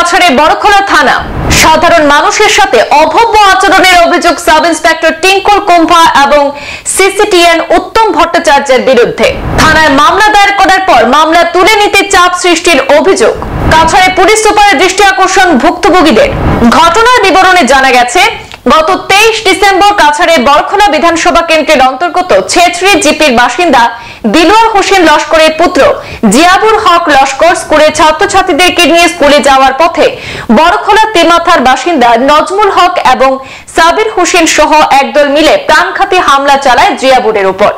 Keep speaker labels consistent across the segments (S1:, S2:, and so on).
S1: কাছাড়ের বড়খোলা থানা সাধারণ মানুষের সাথে অভব্য আচরণের অভিযোগ সাব ইন্সপেক্টর টিঙ্কুল কুম্ভা এবং সিসিটিএন উত্তম ভট্টাচার্যের বিরুদ্ধে থানায় মামলা দায়ের করার পর মামলা তুলে নিতে চাপ সৃষ্টির অভিযোগ। কাছাড়ে পুলিশ সুপারের দৃষ্টি আকর্ষণ ভুক্তভোগীদের। ঘটনার বিবরণে জানা গেছে, গত 23 ডিসেম্বর কাছাড়ের বড়খোলা বিধানসভা কেন্দ্রের অন্তর্গত ছেত্রী জিপির বাসিন্দা দিলওয়ার হোসেন লস্করের পুত্র জিয়াবুর হক লস্কর স্কুলের ছাত্রছাত্রীদেরকে নিয়ে স্কুলে যাওয়ার পথে বড়খোলা তেমাথার বাসিন্দা নজমুল হক এবং সাবির হোসেন সহ একদল মিলে প্রাণঘাতী হামলা চালায় জিয়াবুরের উপর।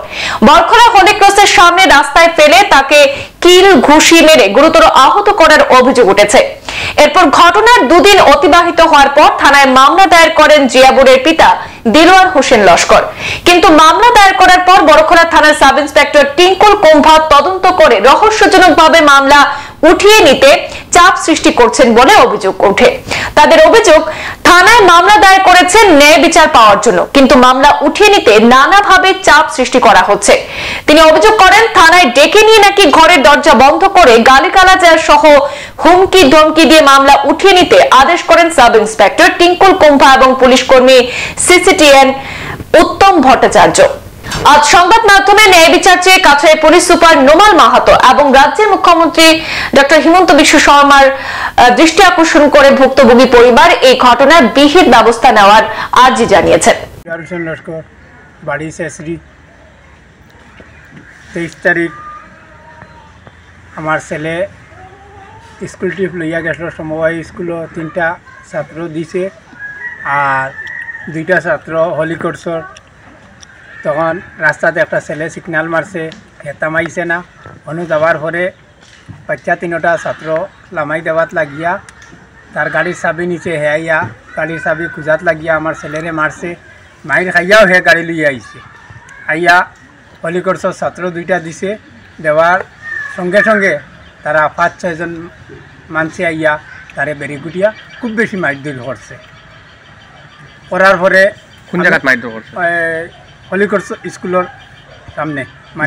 S1: বড়খোলা হলি ক্রসের সামনে রাস্তায় ফেলে তাকে কিল ঘুষি মেরে গুরুতর আহত করার অভিযোগ উঠেছে। এরপর ঘটনার দুদিন অতিবাহিত হওয়ার পর থানায় মামলা দায়ের করেন জিয়াবুরের পিতা দিলওয়ার হোসেন লস্কর। কিন্তু মামলা দায়ের করার পর বড়খোলা থানার সাব ইন্সপেক্টর টিঙ্কুল কুম্ভা তদন্ত করে রহস্যজনকভাবে মামলা উঠিয়ে নিতে চাপ সৃষ্টি করছেন বলে অভিযোগ ওঠে। তাদের অভিযোগ, থানায় মামলা দায়ের করেছেন ন্যায় বিচার পাওয়ার জন্য, কিন্তু মামলা উঠিয়ে নিতে নানাভাবে চাপ সৃষ্টি করা হচ্ছে। তিনি অভিযোগ করেন, থানায় ডেকে নিয়ে নাকি ঘরের দরজা বন্ধ করে গালিগালাজ সহ হুমকি ধমকি দিয়ে মামলা উঠিয়ে নিতে আদেশ করেন সাব ইন্সপেক্টর টিঙ্কুল কুম্ভা এবং পুলিশ কর্মী সিসিটিএন উত্তম ভট্টাচার্য। আজ সংবাদ মাধ্যমে ন্যায় বিচার চেয়ে কাছাড়ের পুলিশ সুপার নোমাল মাহাতো এবং রাজ্যের মুখ্যমন্ত্রী ডক্টর হিমন্ত বিশ্ব শর্মার দৃষ্টি আকর্ষণ করে ভুক্তভোগী পরিবার এই ঘটনার বিহিত ব্যবস্থা নেওয়ার আর্জি জানিয়েছেন।
S2: বাড়ি শেষরি 23 তারিখ আমার ছেলে স্কুল ট্রিপ লইয়া গেছিল। সমবায় স্কুলও 3টা ছাত্র দিছে আর 2টা ছাত্র হলি কোর্সর। তখন রাস্তাতে একটা ছেলে সিগনাল মারছে, হেতা মাইছে না। অনু যাওয়ার পরে বাচ্চা 3টা ছাত্র লামাই দেওয়াত লাগিয়া তার গাড়ির চাবি নিচে হেয়াইয়া গাড়ির চাবি খুঁজাত লাগিয়া আমার ছেলেরে মারছে। মাইর খাইয়াও হে গাড়ি লইয়া আইছে। আইয়া হলি কোর্সর ছাত্র 2টা দিছে। দেওয়ার সঙ্গে সঙ্গে তারা 5-6 জন মানসে আইয়া তারে বেরিগুটিয়া খুব বেশি মারধর করছে। করার পরে
S3: কোন জায়গায় মারধর করছে?
S2: হলি কোর্স স্কুলের সামনে।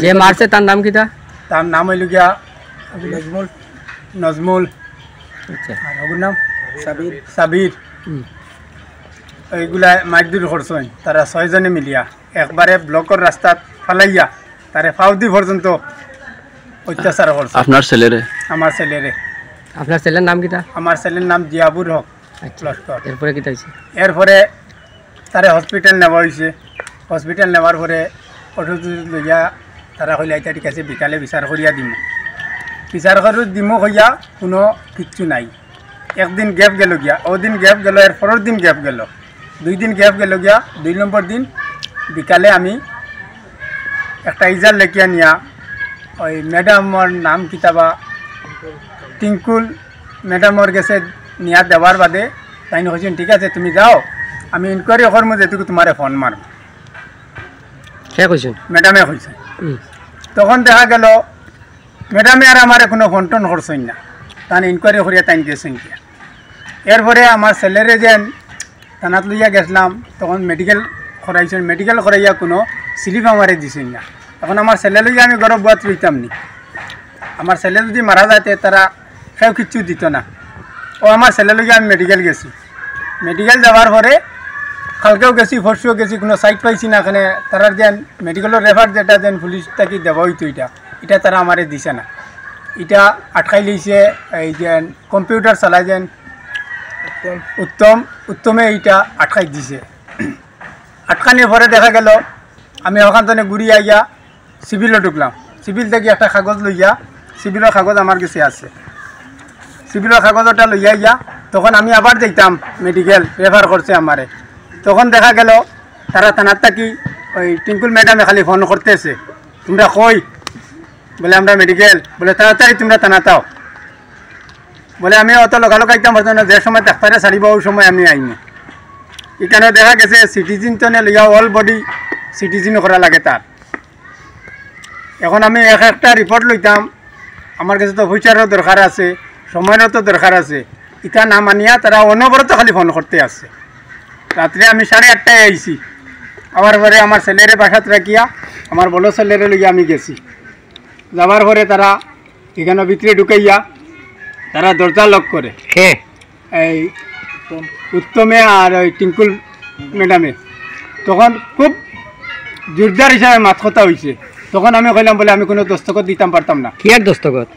S3: যে মারছে তার নাম কিটা?
S2: তার নাম হইল গিয়া নজমুল।
S3: আচ্ছা,
S2: আর ওর নাম সাবির। এইগুলা মারধর করছেন তারা 6 জনে মিলিয়া। একবারে ব্লকের রাস্তাত ফালাইয়া তারে ফাউদি পর্যন্ত অত্যাচার করছে।
S3: আপনার ছেলেরে?
S2: আমার ছেলেরে।
S3: আপনার ছেলের নাম কিটা?
S2: আমার ছেলের নাম জিয়াবুর হক লস্কর।
S3: এরপরে কিটা হইছে?
S2: এরপরে তারে হসপিটাল নেওয়া হয়েছে। হসপিটাল নেওয়ার পরে অটো লইয়া তারা কইলা এটা ঠিক আছে, বিকালে বিচার করিয়া দিম। বিচার করি দিমো কইয়া কোনো কিচ্ছু নাই। একদিন গ্যাপ গেল গিয়া, ওদিন গ্যাপ গেল, এর পরের দিন গ্যাপ গেল, 2 দিন গ্যাপ গেল গিয়া। 2 নম্বর দিন বিকালে আমি একটা ইজার লেখিয়া নিয়া ওই ম্যাডামর নাম কিতাবা টিঙ্কুল ম্যাডামর গেছে নিয়া দেওয়ার বাদে তাই হয়েছেন ঠিক আছে তুমি যাও, আমি ইনকোয়ারি করবো যেটুকু তোমারে ফোন মারব।
S3: কে কইছেন?
S2: ম্যাডামে কইছে। তখন দেখা গেল ম্যাডামে আর আমার কোনো ফোন টোন করছেন না, তাই ইনকোয়ারি করিয়া তাই গেছেন কি। এরপরে আমার ছেলেরে যেন থানাত লইয়া গেছিলাম, তখন মেডিকেল করাইছেন। মেডিকেল করাইয়া কোনো স্লিপ আমারে দিছেন না। এখন আমার ছেলে লইয়া আমি গরব বাত লইতাম নি। আমার ছেলে যদি মারা যাইতে তারা সেও কিচ্ছু দিত না। ও আমার ছেলে লইয়া আমি মেডিকেল গেছি। মেডিকেল যাওয়ার পরে কালকেও গেছি, পরশুও গেছি, কোনো সাইট পাইছি না। এখানে তারা যেন মেডিকেলের রেফার যেটা যেন পুলিশ তাকে দেওয়া হইতো এটা তারা আমারে দিছে না। এটা আটকাই লইছে এই যেন কম্পিউটার চালায় যেন উত্তমে এইটা আটকাই দিছে। আটকানির পরে দেখা গেল আমি ওখান থেকে ঘুরি আইয়া সিভিলও ঢুকলাম। সিভিল থেকে একটা কাগজ লইয়া, সিভিলের কাগজ আমার কাছে আছে, সিভিলের কাগজটা লইয়া আইয়া তখন আমি আবার দেখতাম মেডিকেল রেফার করছে আমারে। তখন দেখা গেল তারা থানার থাকি ওই টিঙ্কুল ম্যাডামে খালি ফোন করতেছে, তোমরা কই? বলে আমরা মেডিকেল। বলে তাড়াতাড়ি তোমরা থানাতাও। বলে আমি অত লগালগাইতাম পারতাম না, যে সময় ডাক্তারে ছাড়িব ওই সময় আমি আইনি। এখানে দেখা গেছে সিটিজেন তো লইয়া অল বডি সিটিজেন করা লাগে তার। এখন আমি একটা রিপোর্ট লইতাম, আমার কাছে তো পয়সারও দরকার আছে, সময়েরও তো দরকার আছে। এটা না মানিয়া তারা অনবরত খালি ফোন করতে আসছে। রাত্রে আমি 8:30টায় আইছি। আবার পরে আমার ছেলেরে বাসাত রাখিয়া আমার বড় ছেলেরে লইয়া আমি গেছি। যাওয়ার পরে তারা এখানে ভিতরে ঢুকাইয়া তারা দরজা লক করে। এই উত্তমে আর ওই টিঙ্কুল ম্যাডামে তখন খুব জোরদার হিসাবে মাত কথা হয়েছে। তখন আমি কইলাম বলে আমি কোনো দস্তখত দিতাম পারতাম না।
S3: কি আর দস্তখত?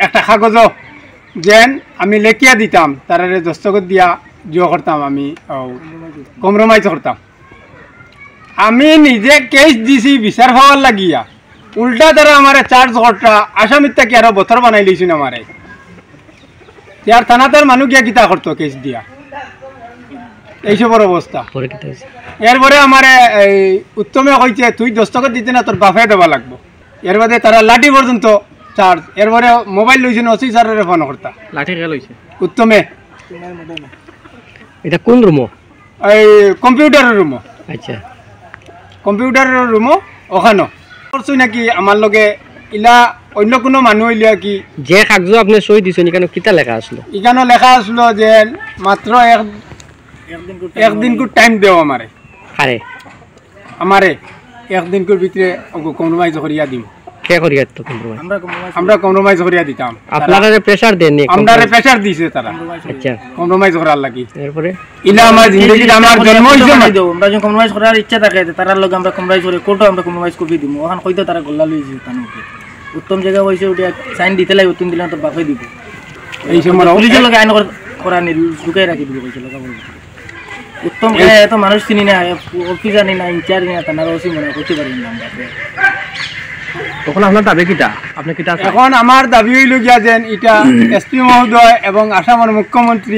S2: একটা কাগজও যেন আমি লেখিয়া দিতাম তারা দস্তখত দিয়া জো করতাম, আমি কম্প্রোমাইজ করতাম। আমি নিজে কেস দিছি বিচার হওয়ার লাগিয়া, উল্টা তারা আমার চার্জ করতা আসামির থেকে আরো বছর বানাই লইছিল আমারে। ইয়ার থানাতার মানুষ গিয়া কিতা করতো কেস দিয়া, এইসবের অবস্থা।
S3: পরে কি হইছে?
S2: এরপরে আমার এই উত্তমে কইছে তুই দস্তখত দিতে না তোর বাফে দেওয়া লাগবো। এর বাদে তারা লাঠি পর্যন্ত চার্জ। এরপরে মোবাইল লইছেন ওসি স্যারের ফোন করতা।
S3: লাঠি কে লইছে?
S2: উত্তমে।
S3: এটা কোন রুমো?
S2: এই কম্পিউটারের রুমও।
S3: আচ্ছা,
S2: কম্পিউটারের রুমও ওখানো করছই নাকি আমার লগে ইলা অন্য কোনো মানুষ হইলে কি।
S3: যে কাগজ আপনি সই দিছেন এখানে কিতা লেখা আসলো?
S2: এখানে লেখা আসলো যে মাত্র একদিন টাইম দেও আমারে।
S3: আরে
S2: আমারে একদিন ভিতরে কম্প্রোমাইজ করিয়া দিম।
S3: কে করিয়া তো কম্প্রোমাইজ?
S2: আমরা কম্প্রোমাইজ করিয়া দিতাম।
S3: আপনারা প্রেসার দেন নি?
S2: আমরা প্রেসার দিছে তারা।
S3: আচ্ছা,
S2: কম্প্রোমাইজ করার লাগি।
S3: এরপরে
S2: ইলা আমার জিন্দেগিতে আমার জন্ম হইছে না।
S4: আমরা যখন কম্প্রোমাইজ করার ইচ্ছা থাকে তারার লগে আমরা কম্প্রোমাইজ করে কোর্টও আমরা কম্প্রোমাইজ করি দিমু। ওখান কইতো তারা গোল্লা লইছে কানুকে উত্তম জায়গা হইছে ওটা সাইন দিতে লাগে, উত্তম দিলে তো বাপে দিব।
S2: এই সময়
S4: পুলিশের লগে আইন করা নি ঢুকাই রাখি দিব কইছিল উত্তম কে এত মানুষ চিনি না, অফিসার নি না, ইনচার্জ নি না, তার ওসি মনে করতে পারি না আমরা।
S3: তখন আপনার দাবি কিটা? আপনি কিটা?
S2: এখন আমার দাবি হইল গিয়া যেন এটা এসপি মহোদয় এবং আসামের মুখ্যমন্ত্রী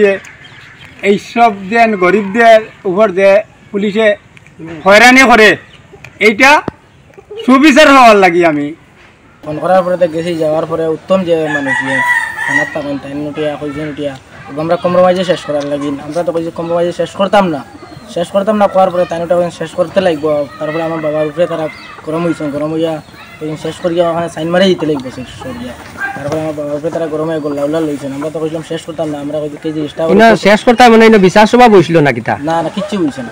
S2: এইসব যেন গরিবদের উপর যে পুলিশে হয়রানি করে এইটা সুবিচার হওয়ার লাগি। আমি
S4: ফোন করার পরে গেছি, যাওয়ার পরে উত্তম যে মানুষ থানার তখন টাইম উঠিয়া কইছেন উঠিয়া আমরা কম্প্রোমাইজে শেষ করার লাগি। আমরা তো কইছি কম্প্রোমাইজে শেষ করতাম না করার পরে তাইনটা শেষ করতে লাগবো। তারপরে আমার বাবার উপরে তারা গরম হইয়া শেষ করিয়া ওখানে সাইন মারে দিতে লাগবে শেষ করিয়া। তারপরে আমার বাবার উপরে তারা গরম হয়ে গোল্লা উল্লা লইছেন। আমরা তো কইলাম শেষ করতাম না, আমরা কেজি
S3: শেষ করতাম মানে বিচার সভা বসছিল না কিতা?
S4: না না কিচ্ছু হইছে না।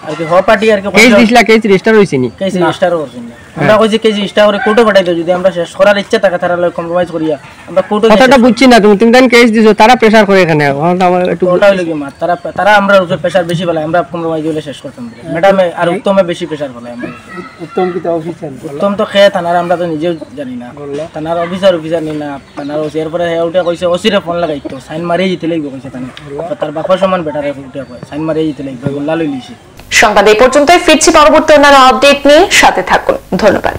S3: আর কি হ পার্টি আর কি কেস দিছলা, কেস রেজিস্টার হইছে নি?
S4: কেস রেজিস্টার করছেন না। আমরা কইছি কেস রেজিস্টার করে কোর্টে পাঠাই দাও, যদি আমরা শেষ করার ইচ্ছা থাকে তারা লয় কম্প্রোমাইজ করিয়া আমরা কোর্টে।
S3: কথাটা বুঝছি না, তুমি দেন কেস দিছো তারা প্রেসার করে এখানে একটু
S4: ওটা হইলো কি মা তারা আমরা উপর প্রেসার বেশি ফেলায়, আমরা কম্প্রোমাইজ হলে শেষ করতাম। ম্যাডাম আর উত্তমে বেশি প্রেসার ফেলায়। আমরা
S2: উত্তম কিতা অফিসার
S4: উত্তম তো খেয়ে থানার আমরা তো নিজেও জানি না, থানার অফিসার নি না থানার ওসি। এরপরে ওটা কইছে ওসিরে ফোন লাগাইতো সাইন মারিয়ে দিতে লাগবে কইছে থানা। তার বাপার সমান বেটারে উঠে কয় সাইন মারিয়ে দিতে লাগবে, গোল্লা লই লিছে।
S1: সংবাদ এই পর্যন্তই, ফিরছি পরবর্তী অন্যান্য আপডেট নিয়ে, সাথে থাকুন। ধন্যবাদ।